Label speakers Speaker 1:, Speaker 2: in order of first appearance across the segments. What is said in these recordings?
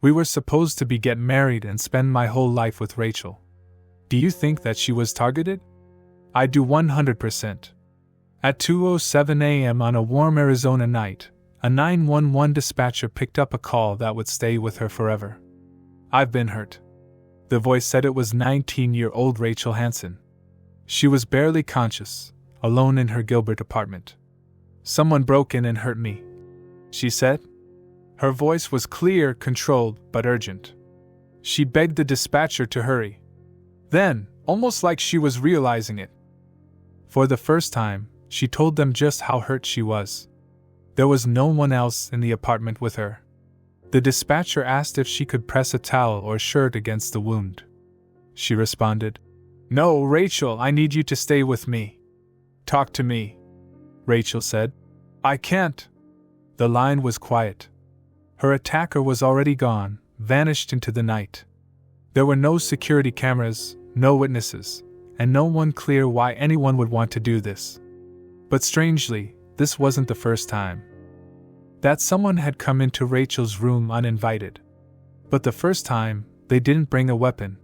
Speaker 1: We were supposed to get married and spend my whole life with Rachel. Do you think that she was targeted? I do 100%. At 2:07 a.m. on a warm Arizona night, a 911 dispatcher picked up a call that would stay with her forever. I've been hurt. The voice said it was 19-year-old Rachel Hansen. She was barely conscious, alone in her Gilbert apartment. Someone broke in and hurt me, she said. Her voice was clear, controlled, but urgent. She begged the dispatcher to hurry. Then, almost like she was realizing it, for the first time, she told them just how hurt she was. There was no one else in the apartment with her. The dispatcher asked if she could press a towel or shirt against the wound. She responded, "No, Rachel, I need you to stay with me. Talk to me." Rachel said, "I can't." The line was quiet. Her attacker was already gone, vanished into the night. There were no security cameras, no witnesses, and no one clear why anyone would want to do this. But strangely, this wasn't the first time that someone had come into Rachel's room uninvited. But the first time, they didn't bring a weapon.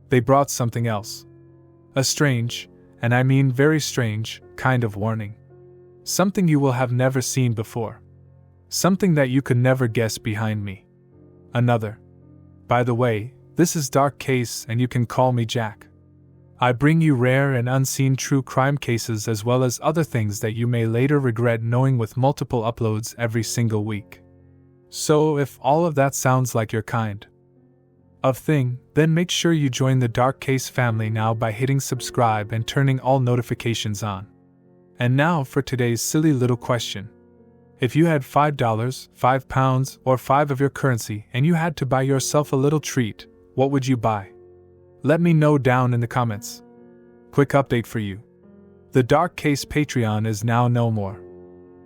Speaker 1: They brought something else. A strange, and I mean very strange, kind of warning. Something you will have never seen before. Something that you could never guess behind me. Another. By the way, this is Dark Case and you can call me Jack. I bring you rare and unseen true crime cases as well as other things that you may later regret knowing with multiple uploads every single week. So if all of that sounds like your kind of thing, then make sure you join the Dark Case family now by hitting subscribe and turning all notifications on. And now for today's silly little question. If you had $5, £5, or 5 of your currency and you had to buy yourself a little treat, what would you buy? Let me know down in the comments. Quick update for you. The Dark Case Patreon is now no more.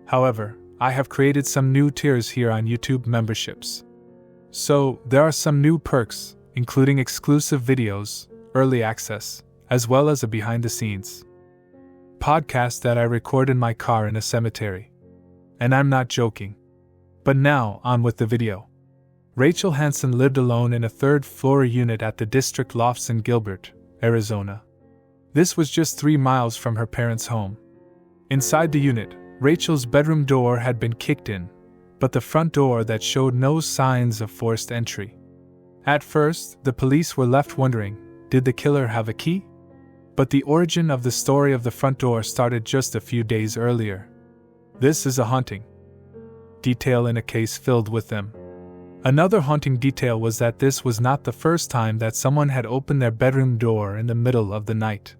Speaker 1: However, I have created some new tiers here on YouTube memberships. So, there are some new perks, including exclusive videos, early access, as well as a behind-the-scenes podcast that I record in my car in a cemetery. And I'm not joking. But now, on with the video. Rachel Hansen lived alone in a third-floor unit at the district lofts in Gilbert, Arizona. This was just 3 miles from her parents' home. Inside the unit, Rachel's bedroom door had been kicked in, but the front door that showed no signs of forced entry. At first, the police were left wondering, did the killer have a key? But the origin of the story of the front door started just a few days earlier. This is a haunting detail in a case filled with them. Another haunting detail was that this was not the first time that someone had opened their bedroom door in the middle of the night.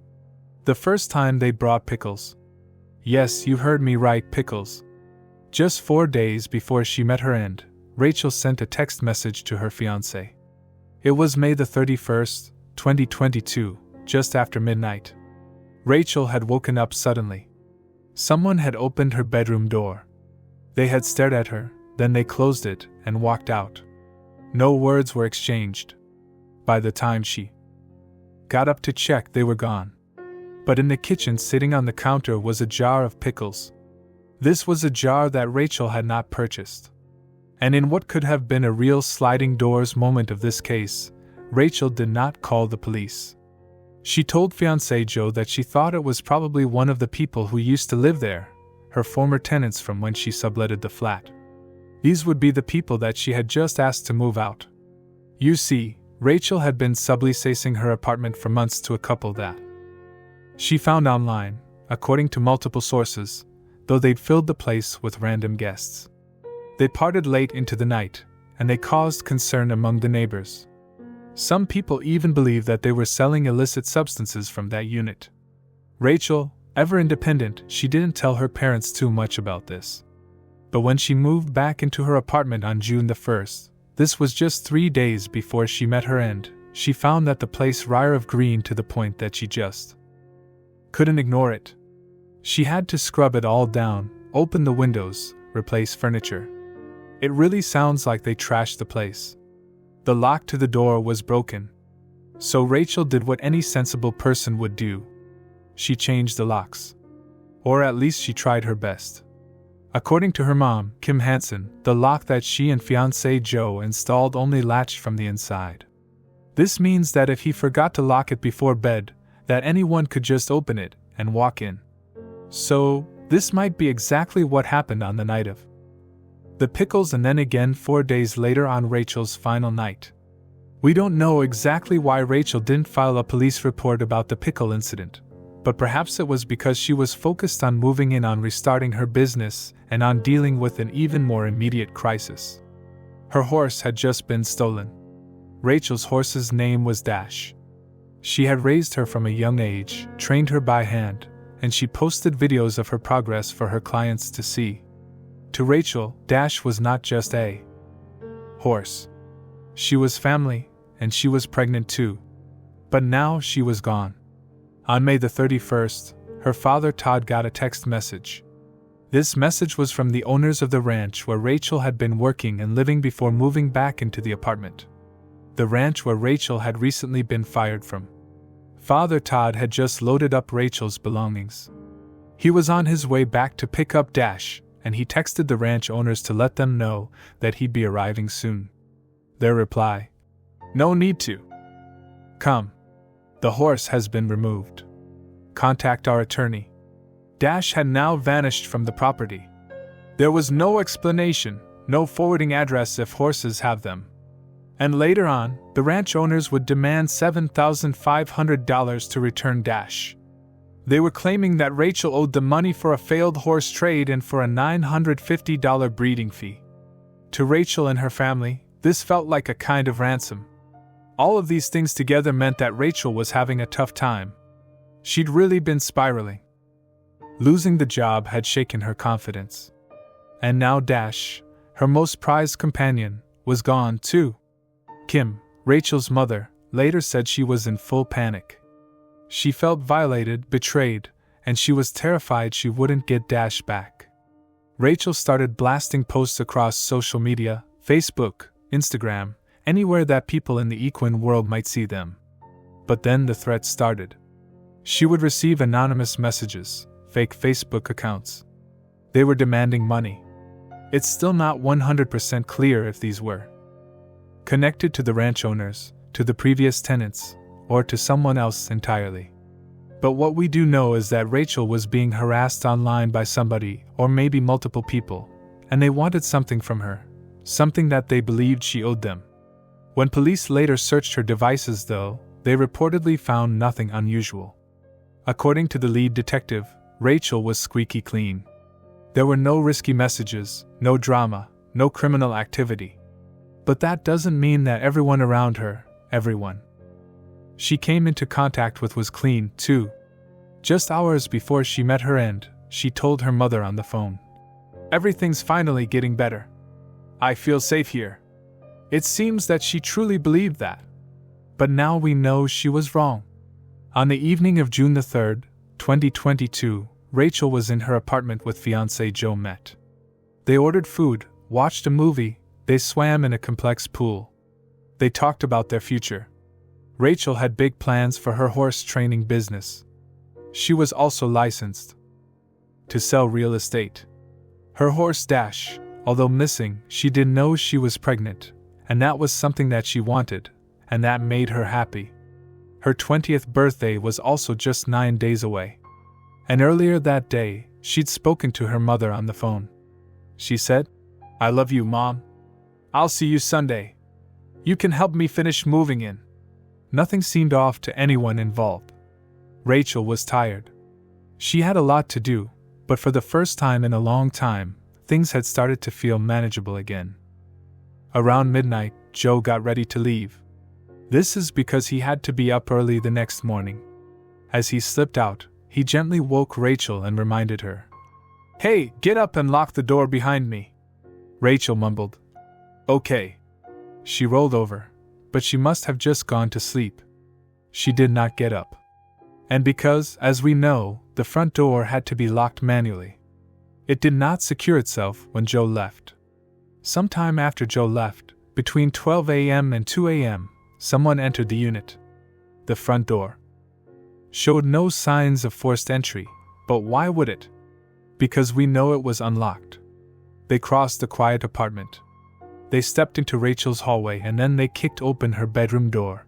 Speaker 1: The first time they brought Pickles. Yes, you heard me right, Pickles. Just 4 days before she met her end, Rachel sent a text message to her fiancé. It was May the 31st, 2022, just after midnight. Rachel had woken up suddenly. Someone had opened her bedroom door. They had stared at her, then they closed it and walked out. No words were exchanged. By the time she got up to check, they were gone. But in the kitchen, sitting on the counter, was a jar of pickles. This was a jar that Rachel had not purchased. And in what could have been a real sliding doors moment of this case, Rachel did not call the police. She told fiancé Joe that she thought it was probably one of the people who used to live there, her former tenants from when she subletted the flat. These would be the people that she had just asked to move out. You see, Rachel had been subleasing her apartment for months to a couple that she found online, according to multiple sources, though they'd filled the place with random guests. They parted late into the night, and they caused concern among the neighbors. Some people even believed that they were selling illicit substances from that unit. Rachel, ever independent, she didn't tell her parents too much about this. But when she moved back into her apartment on June the 1st, this was just 3 days before she met her end, she found that the place rare of green to the point that she just couldn't ignore it. She had to scrub it all down, open the windows, replace furniture. It really sounds like they trashed the place. The lock to the door was broken. So Rachel did what any sensible person would do. She changed the locks. Or at least she tried her best. According to her mom, Kim Hansen, the lock that she and fiancé Joe installed only latched from the inside. This means that if he forgot to lock it before bed, that anyone could just open it and walk in. So, this might be exactly what happened on the night of the Pickles and then again 4 days later on Rachel's final night. We don't know exactly why Rachel didn't file a police report about the Pickle incident, but perhaps it was because she was focused on moving in on restarting her business and on dealing with an even more immediate crisis. Her horse had just been stolen. Rachel's horse's name was Dash. She had raised her from a young age, trained her by hand, and she posted videos of her progress for her clients to see. To Rachel, Dash was not just a horse. She was family, and she was pregnant too. But now she was gone. On May the 31st, her father Todd got a text message. This message was from the owners of the ranch where Rachel had been working and living before moving back into the apartment. The ranch where Rachel had recently been fired from. Father Todd had just loaded up Rachel's belongings. He was on his way back to pick up Dash, and he texted the ranch owners to let them know that he'd be arriving soon. Their reply: "No need to come. The horse has been removed. Contact our attorney." Dash had now vanished from the property. There was no explanation, no forwarding address if horses have them. And later on, the ranch owners would demand $7,500 to return Dash. They were claiming that Rachel owed the money for a failed horse trade and for a $950 breeding fee. To Rachel and her family, this felt like a kind of ransom. All of these things together meant that Rachel was having a tough time. She'd really been spiraling. Losing the job had shaken her confidence. And now Dash, her most prized companion, was gone too. Kim, Rachel's mother, later said she was in full panic. She felt violated, betrayed, and she was terrified she wouldn't get Dash back. Rachel started blasting posts across social media, Facebook, Instagram, anywhere that people in the equine world might see them. But then the threats started. She would receive anonymous messages, fake Facebook accounts. They were demanding money. It's still not 100% clear if these were connected to the ranch owners, to the previous tenants, or to someone else entirely. But what we do know is that Rachel was being harassed online by somebody, or maybe multiple people, and they wanted something from her, something that they believed she owed them. When police later searched her devices, though, they reportedly found nothing unusual. According to the lead detective, Rachel was squeaky clean. There were no risky messages, no drama, no criminal activity. But that doesn't mean that everyone around her, everyone she came into contact with, was clean, too. Just hours before she met her end, she told her mother on the phone, "Everything's finally getting better. I feel safe here." It seems that she truly believed that. But now we know she was wrong. On the evening of June the 3rd, 2022, Rachel was in her apartment with fiancé Joe met. They ordered food, watched a movie, they swam in a complex pool. They talked about their future. Rachel had big plans for her horse training business. She was also licensed to sell real estate. Her horse Dash, although missing, she didn't know she was pregnant, and that was something that she wanted, and that made her happy. Her 20th birthday was also just 9 days away. And earlier that day, she'd spoken to her mother on the phone. She said, "I love you, Mom. I'll see you Sunday. You can help me finish moving in." Nothing seemed off to anyone involved. Rachel was tired. She had a lot to do, but for the first time in a long time, things had started to feel manageable again. Around midnight, Joe got ready to leave. This is because he had to be up early the next morning. As he slipped out, he gently woke Rachel and reminded her, "Hey, get up and lock the door behind me." Rachel mumbled, "Okay." She rolled over, but she must have just gone to sleep. She did not get up. And because, as we know, the front door had to be locked manually, it did not secure itself when Joe left. Sometime after Joe left, between 12 a.m. and 2 a.m., someone entered the unit. The front door showed no signs of forced entry, but why would it? Because we know it was unlocked. They crossed the quiet apartment. They stepped into Rachel's hallway and then they kicked open her bedroom door.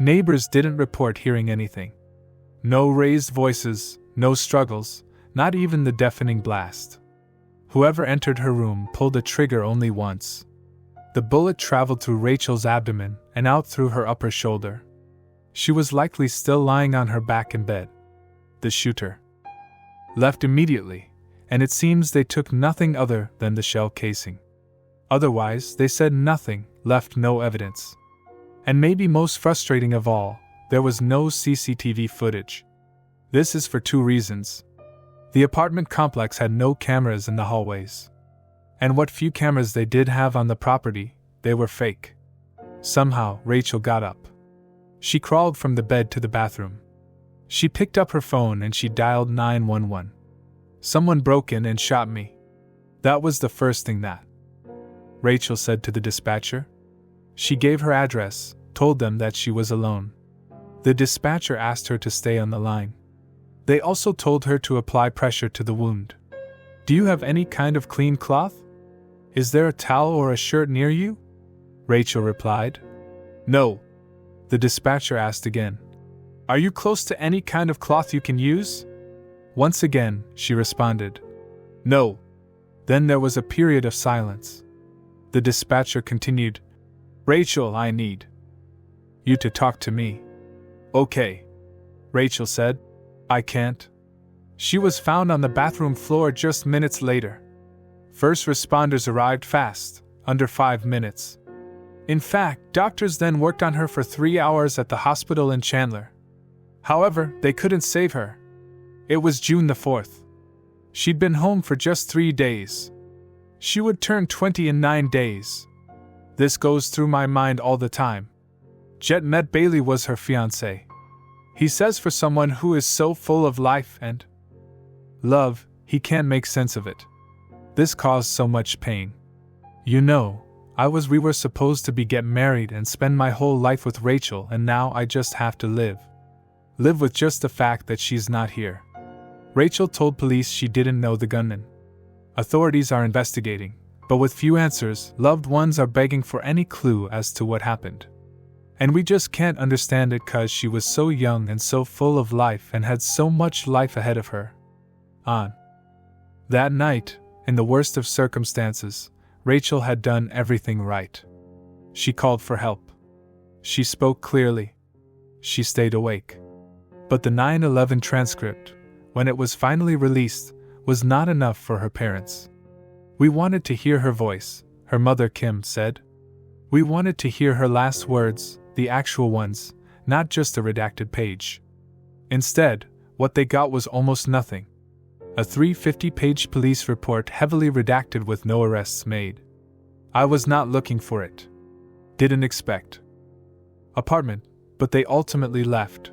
Speaker 1: Neighbors didn't report hearing anything. No raised voices, no struggles, not even the deafening blast. Whoever entered her room pulled the trigger only once. The bullet traveled through Rachel's abdomen and out through her upper shoulder. She was likely still lying on her back in bed. The shooter left immediately, and it seems they took nothing other than the shell casing. Otherwise, they said nothing, left no evidence. And maybe most frustrating of all, there was no CCTV footage. This is for two reasons. The apartment complex had no cameras in the hallways. And what few cameras they did have on the property, they were fake. Somehow, Rachel got up. She crawled from the bed to the bathroom. She picked up her phone and she dialed 911. Someone broke in and shot me. That was the first thing that Rachel said to the dispatcher. She gave her address, told them that she was alone. The dispatcher asked her to stay on the line. They also told her to apply pressure to the wound. Do you have any kind of clean cloth? Is there a towel or a shirt near you? Rachel replied. No. The dispatcher asked again. Are you close to any kind of cloth you can use? Once again, she responded. No. Then there was a period of silence. The dispatcher continued. Rachel, I need you to talk to me. Okay. Rachel said. I can't. She was found on the bathroom floor just minutes later. First responders arrived fast, under 5 minutes. In fact, doctors then worked on her for 3 hours at the hospital in Chandler. However, they couldn't save her. It was June the 4th. She'd been home for just 3 days. She would turn 20 in 9 days. This goes through my mind all the time. Jet Met Bailey was her fiancé. He says for someone who is so full of life and love, he can't make sense of it. This caused so much pain. You know, we were supposed to get married and spend my whole life with Rachel, and now I just have to live with just the fact that she's not here. Rachel told police she didn't know the gunman. Authorities are investigating, but with few answers, loved ones are begging for any clue as to what happened. And we just can't understand it cause she was so young and so full of life and had so much life ahead of her. On that night, in the worst of circumstances, Rachel had done everything right. She called for help. She spoke clearly. She stayed awake. But the 9/11 transcript, when it was finally released, was not enough for her parents. We wanted to hear her voice, her mother Kim said. We wanted to hear her last words, the actual ones, not just a redacted page. Instead, what they got was almost nothing. A 350-page police report heavily redacted with no arrests made. I was not looking for it. Didn't expect apartment, but they ultimately left.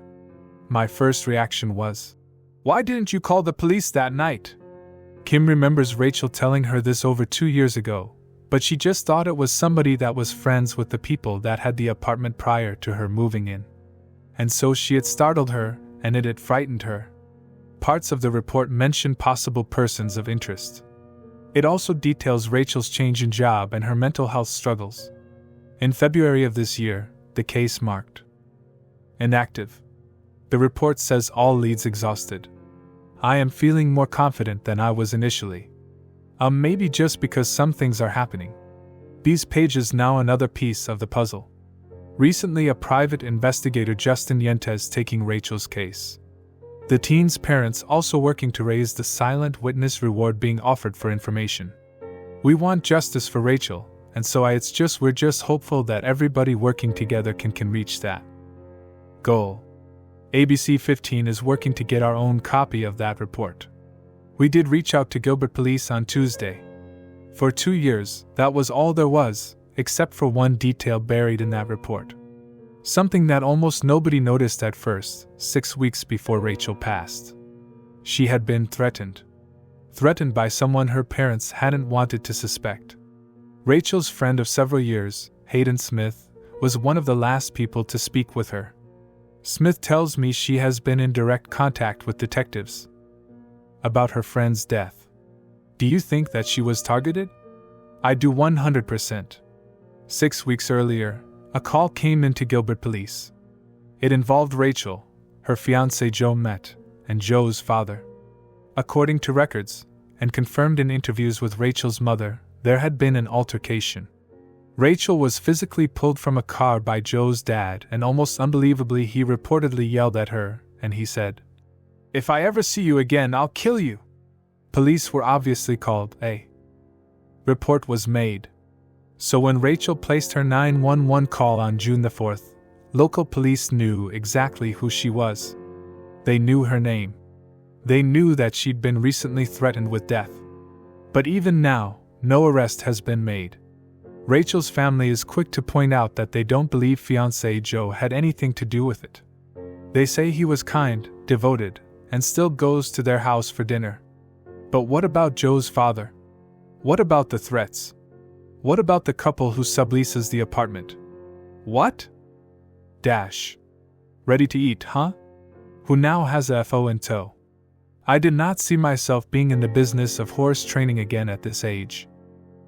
Speaker 1: My first reaction was, why didn't you call the police that night? Kim remembers Rachel telling her this over 2 years ago, but she just thought it was somebody that was friends with the people that had the apartment prior to her moving in. And so she had startled her, and it had frightened her. Parts of the report mention possible persons of interest. It also details Rachel's change in job and her mental health struggles. In February of this year, the case marked inactive. The report says all leads exhausted. I am feeling more confident than I was initially. Maybe just because some things are happening. These pages now another piece of the puzzle. Recently a private investigator Justin Yentes taking Rachel's case. The teen's parents also working to raise the silent witness reward being offered for information. We want justice for Rachel, and so we're just hopeful that everybody working together can reach that goal. ABC 15 is working to get our own copy of that report. We did reach out to Gilbert Police on Tuesday. For 2 years, that was all there was, except for one detail buried in that report. Something that almost nobody noticed at first, 6 weeks before Rachel passed. She had been threatened. Threatened by someone her parents hadn't wanted to suspect. Rachel's friend of several years, Hayden Smith, was one of the last people to speak with her. Smith tells me she has been in direct contact with detectives about her friend's death. Do you think that she was targeted? I do 100%. 6 weeks earlier, a call came into Gilbert police. It involved Rachel, her fiancé Joe Met, and Joe's father. According to records, and confirmed in interviews with Rachel's mother, there had been an altercation. Rachel was physically pulled from a car by Joe's dad, and almost unbelievably he reportedly yelled at her, and he said, "If I ever see you again, I'll kill you." Police were obviously called. A report was made. So when Rachel placed her 911 call on June the 4th, local police knew exactly who she was. They knew her name. They knew that she'd been recently threatened with death. But even now, no arrest has been made. Rachel's family is quick to point out that they don't believe fiancé Joe had anything to do with it. They say he was kind, devoted, and still goes to their house for dinner. But what about Joe's father? What about the threats? What about the couple who subleases the apartment? What? Ready to eat, huh? Who now has a FO in tow. I did not see myself being in the business of horse training again at this age.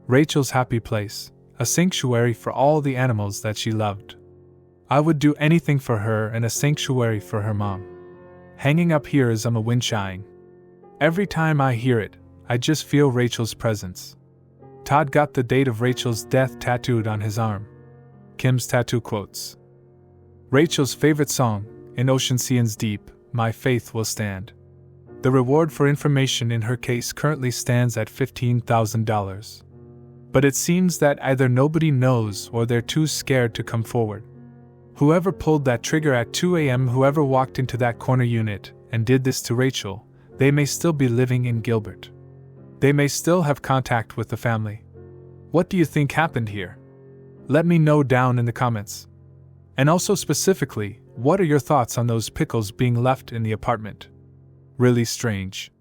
Speaker 1: Rachel's happy place, a sanctuary for all the animals that she loved. I would do anything for her and a sanctuary for her mom. Hanging up here is a wind chiming. Every time I hear it, I just feel Rachel's presence. Todd got the date of Rachel's death tattooed on his arm. Kim's tattoo quotes. Rachel's favorite song, In Ocean Seas Deep, My Faith Will Stand. The reward for information in her case currently stands at $15,000. But it seems that either nobody knows or they're too scared to come forward. Whoever pulled that trigger at 2 a.m., whoever walked into that corner unit and did this to Rachel, they may still be living in Gilbert. They may still have contact with the family. What do you think happened here? Let me know down in the comments. And also specifically, what are your thoughts on those pickles being left in the apartment? Really strange.